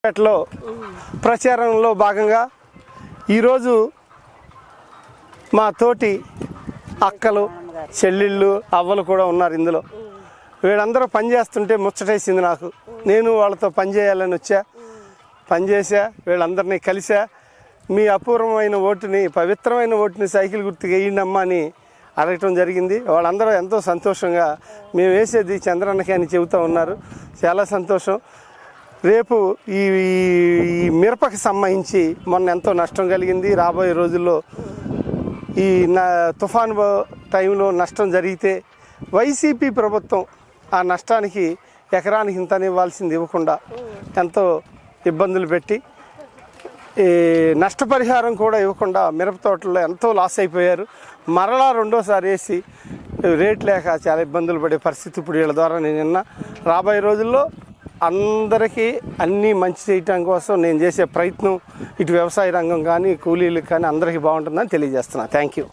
పేటలో ప్రచారంలో భాగంగా ఈరోజు మా తోటి అక్కలు చెల్లెళ్ళు అవ్వలు కూడా ఉన్నారు ఇందులో. వీళ్ళందరూ పనిచేస్తుంటే ముచ్చటేసింది నాకు. నేను వాళ్ళతో పనిచేయాలని వచ్చా, పనిచేసా, వీళ్ళందరినీ కలిసా. మీ అపూర్వమైన ఓటుని, పవిత్రమైన ఓటుని సైకిల్ గుర్తుకు వేయండమ్మా అని అడగటం జరిగింది. వాళ్ళందరూ ఎంతో సంతోషంగా మేము వేసేది చంద్రన్నకే అని చెబుతూ ఉన్నారు. చాలా సంతోషం. రేపు ఈ మిరపకి సంబంధించి మొన్న ఎంతో నష్టం కలిగింది. రాబోయే రోజుల్లో ఈ తుఫాను టైంలో నష్టం జరిగితే వైసీపీ ప్రభుత్వం ఆ నష్టానికి ఎకరానికి ఇంత ఇవ్వాల్సింది ఇవ్వకుండా ఎంతో ఇబ్బందులు పెట్టి ఈ నష్టపరిహారం కూడా ఇవ్వకుండా మిరప తోటల్లో ఎంతో లాస్ అయిపోయారు. మరలా రెండోసారి వేసి రేట్ లేక చాలా ఇబ్బందులు పడే పరిస్థితి ఇప్పుడు వీళ్ళ ద్వారా నేను విన్నా. రాబోయే రోజుల్లో అందరికీ అన్నీ మంచి చేయటం కోసం నేను చేసే ప్రయత్నం ఇటు వ్యవసాయ రంగం కానీ కూలీలకు కానీ అందరికీ బాగుంటుందని తెలియజేస్తున్నా. Thank you.